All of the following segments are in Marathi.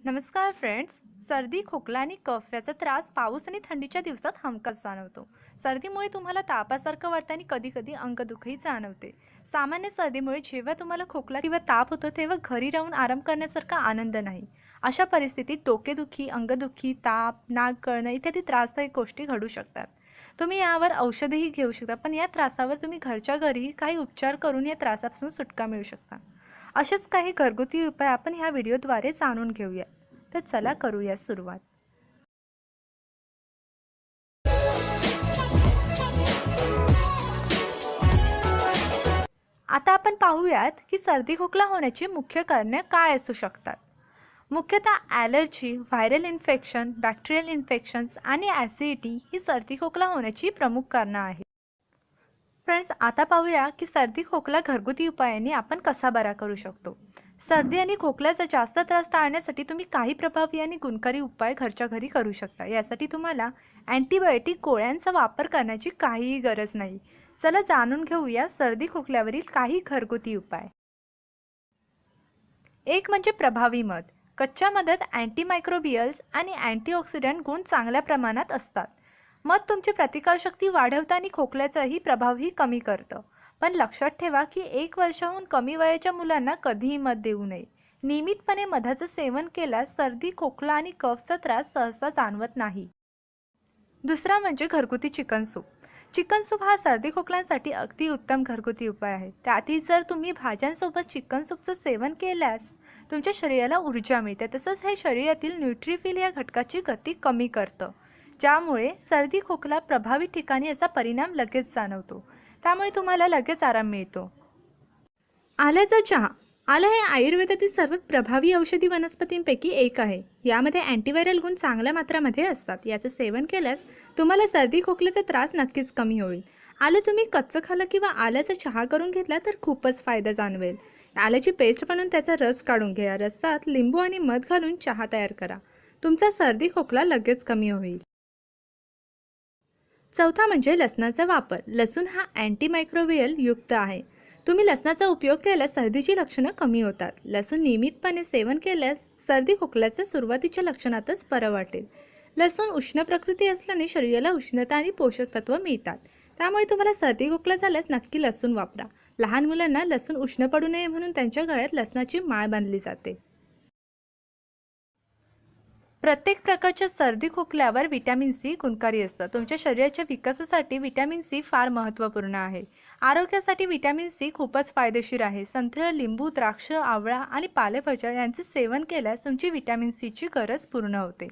नमस्कार फ्रेंड्स. सर्दी, खोकला आणि कफ याचा त्रास पाऊस आणि थंडीच्या दिवसात हमखास जाणवतो. सर्दीमुळे तुम्हाला तापासारखं वाटतं आणि कधी-कधी अंगदुखीही जाणवते. सामान्य सर्दीमुळे जेव्हा तुम्हाला खोकला किंवा ताप होतो तेव्हा घरी राहून आराम करण्यासारखा आनंद नाही. अशा परिस्थितीत डोकेदुखी, अंगदुखी, ताप, नाक गळणं इत्यादी त्रासदायक गोष्टी घडू शकतात. तुम्ही यावर औषधही घेऊ शकता, पण या त्रासावर तुम्ही घरच्या घरी काही उपचार करून या त्रासापासून सुटका मिळू शकता. असेच काही घरगुती उपाय आपण ह्या व्हिडिओद्वारे जाणून घेऊया. तर चला करूया सुरुवात. आता आपण पाहूयात की सर्दी खोकला होण्याची मुख्य कारणे काय असू शकतात. मुख्यतः allergy, viral infection, bacterial infections आणि ॲसिडिटी ही सर्दी खोकला होण्याची प्रमुख कारणं आहेत. फ्रेंड्स, आता पाहूया की सर्दी खोकला घरगुती उपायांनी आपण कसा बरा करू शकतो. सर्दी आणि खोकल्याचा जास्त त्रास टाळण्यासाठी तुम्ही काही प्रभावी आणि गुणकारी उपाय घरच्या घरी करू शकता. यासाठी तुम्हाला अँटीबायोटिक गोळ्यांचा वापर करण्याची काहीही गरज नाही. चला जाणून घेऊया सर्दी खोकल्यावरील काही घरगुती उपाय. एक म्हणजे प्रभावी मध. कच्च्या मधात अँटीमायक्रोबियल्स आणि अँटीऑक्सिडंट गुण चांगल्या प्रमाणात असतात. मध तुमची प्रतिकारशक्ती वाढवतं आणि खोकल्याचाही प्रभावही कमी करतं. पण लक्षात ठेवा की 1 वर्षाहून कमी वयाच्या मुलांना कधीही मध देऊ नये. नियमितपणे मधाचं सेवन केल्यास सर्दी, खोकला आणि कफचा त्रास सहसा जाणवत नाही. दुसरा म्हणजे घरगुती चिकन सूप. चिकन सूप हा सर्दी खोकल्यांसाठी अगदी उत्तम घरगुती उपाय आहे. त्यातही जर तुम्ही भाज्यांसोबत चिकन सूपचं सेवन केल्यास तुमच्या शरीराला ऊर्जा मिळते. तसंच हे शरीरातील न्यूट्रिफिल या घटकाची गती कमी करतं, ज्यामुळे सर्दी खोकला प्रभावित ठिकाणी याचा परिणाम लगेच जाणवतो. त्यामुळे तुम्हाला लगेच आराम मिळतो. आल्याचा चहा. आलं हे आयुर्वेदातील सर्वात प्रभावी औषधी वनस्पतींपैकी एक आहे. यामध्ये अँटीव्हायरल गुण चांगल्या मात्रामध्ये असतात. याचं सेवन केल्यास तुम्हाला सर्दी खोकल्याचा त्रास नक्कीच कमी होईल. आलं तुम्ही कच्चं खाल्लं किंवा आल्याचा चहा करून घेतला तर खूपच फायदा जाणवेल. आल्याची पेस्ट बनवून त्याचा रस काढून घ्या. रसात लिंबू आणि मध घालून चहा तयार करा. तुमचा सर्दी खोकला लगेच कमी होईल. चौथा म्हणजे लसणाचा वापर. लसूण हा अँटीमायक्रोबियल युक्त आहे. तुम्ही लसणाचा उपयोग केल्यास सर्दीची लक्षणं कमी होतात. लसूण नियमितपणे सेवन केल्यास सर्दी खोकल्याच्या सुरुवातीच्या लक्षणातच बरं वाटेल. लसूण उष्ण प्रकृती असल्याने शरीराला उष्णता आणि पोषक तत्व मिळतात. त्यामुळे तुम्हाला सर्दी खोकला झाल्यास नक्की लसूण वापरा. लहान मुलांना लसूण उष्ण पडू नये म्हणून त्यांच्या गळ्यात लसणाची माळ बांधली जाते. प्रत्येक प्रकारच्या सर्दी खोकल्यावर व्हिटॅमिन सी गुणकारी असतं. तुमच्या शरीराच्या विकासासाठी व्हिटॅमिन सी फार महत्त्वपूर्ण आहे. आरोग्यासाठी व्हिटॅमिन सी खूपच फायदेशीर आहे. संत्र, लिंबू, द्राक्ष, आवळा आणि पालेभाज्या यांचे सेवन केल्यास तुमची व्हिटॅमिन सीची गरज पूर्ण होते.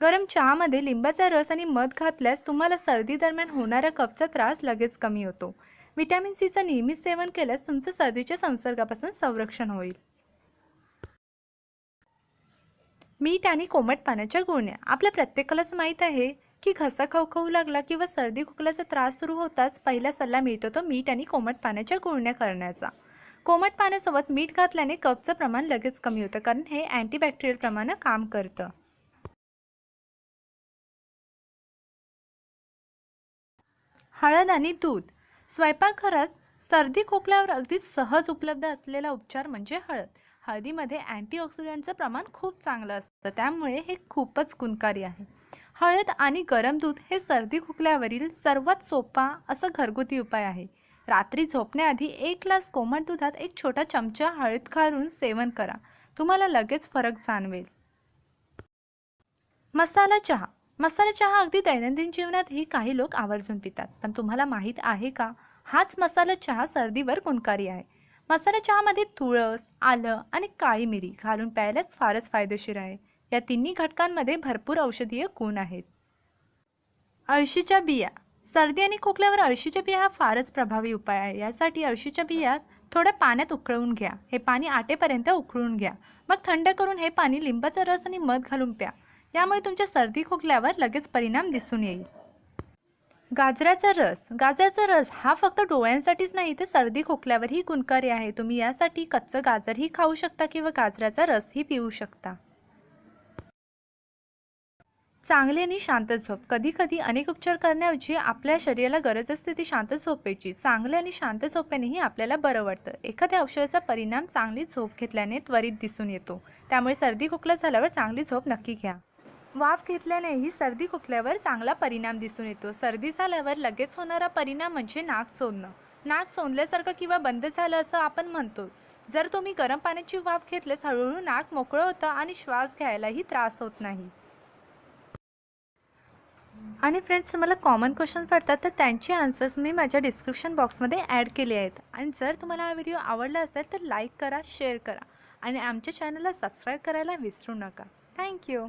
गरम चहामध्ये लिंबाचा रस आणि मध घातल्यास तुम्हाला सर्दी दरम्यान होणारा कफचा त्रास लगेच कमी होतो. व्हिटॅमिन सीचं नियमित सेवन केल्यास तुमचं सर्दीच्या संसर्गापासून संरक्षण होईल. मीठ आणि कोमट पाण्याच्या गुळण्या. आपल्या प्रत्येकालाच माहीत आहे की घसा खवखवू लागला किंवा सर्दी खोकल्याचा त्रास सुरू होताच पहिला सल्ला मिळतो तो मीठ आणि कोमट पाण्याच्या गुळण्या करण्याचा. कोमट पाण्यासोबत मीठ घातल्याने कफचं प्रमाण लगेच कमी होतं, कारण हे अँटीबॅक्टेरियल प्रमाणे काम करतं. हळद आणि दूध. स्वयंपाकघरात सर्दी खोकल्यावर अगदी सहज उपलब्ध असलेला उपचार म्हणजे हळद. हळदीमध्ये अँटीऑक्सिडंटचं प्रमाण खूप चांगलं असतं, त्यामुळे हे खूपच गुणकारी आहे. हळद आणि गरम दूध हे सर्दी खोकल्यावरील सर्वात सोपा असं घरगुती उपाय आहे. रात्री झोपण्याआधी 1 ग्लास कोमट दुधात 1 छोटा चमचा हळद घालून सेवन करा. तुम्हाला लगेच फरक जाणवेल. मसाला चहा. मसाला चहा अगदी दैनंदिन जीवनातही काही लोक आवर्जून पितात, पण तुम्हाला माहीत आहे का, हाच मसाला चहा सर्दीवर गुणकारी आहे. मसाला चहामध्ये तुळस, आलं आणि काळी मिरी घालून प्यायलाच फारच फायदेशीर आहे. या तिन्ही घटकांमध्ये भरपूर औषधीय गुण आहेत. अळशीच्या बिया. सर्दी आणि खोकल्यावर अळशीच्या बिया हा फारच प्रभावी उपाय आहे. यासाठी अळशीच्या बिया थोड्या पाण्यात उकळवून घ्या. हे पाणी आटेपर्यंत उकळून घ्या. मग थंड करून हे पाणी लिंबाचा रस आणि मध घालून प्या. यामुळे तुमच्या सर्दी खोकल्यावर लगेच परिणाम दिसून येईल. गाजराचा रस. गाजराचा रस हा फक्त डोळ्यांसाठीच नाही तर सर्दी खोकल्यावरही गुणकारी आहे. तुम्ही यासाठी कच्चं गाजरही खाऊ शकता किंवा गाजराचा रसही पिऊ शकता. चांगली आणि शांत झोप. कधीकधी अनेक उपचार करण्याऐवजी आपल्या शरीराला गरज असते ती शांत झोपेची. चांगली आणि शांत झोपेनेही आपल्याला बरं वाटतं. एखाद्या औषधाचा परिणाम चांगली झोप घेतल्याने त्वरित दिसून येतो. त्यामुळे सर्दी खोकला झाल्यावर चांगली झोप नक्की घ्या. वाफ घेतल्यानेही सर्दी खोकल्यावर चांगला परिणाम दिसून येतो. सर्दी झाल्यावर लगेच होणारा परिणाम म्हणजे नाक चोंदणं. नाक चोंदल्यासारखं किंवा बंद झालं असं आपण म्हणतो. जर तुम्ही गरम पाण्याची वाफ घेतल्यास हळूहळू नाक मोकळं होतं आणि श्वास घ्यायलाही त्रास होत नाही. आणि फ्रेंड्स, तुम्हाला कॉमन क्वेश्चन पडतात तर त्यांचे आन्सर्स मी माझ्या डिस्क्रिप्शन बॉक्समध्ये ॲड केले आहेत. आणि जर तुम्हाला हा व्हिडिओ आवडला असेल तर लाईक करा, शेअर करा आणि आमच्या चॅनलला सबस्क्राईब करायला विसरू नका. थँक्यू.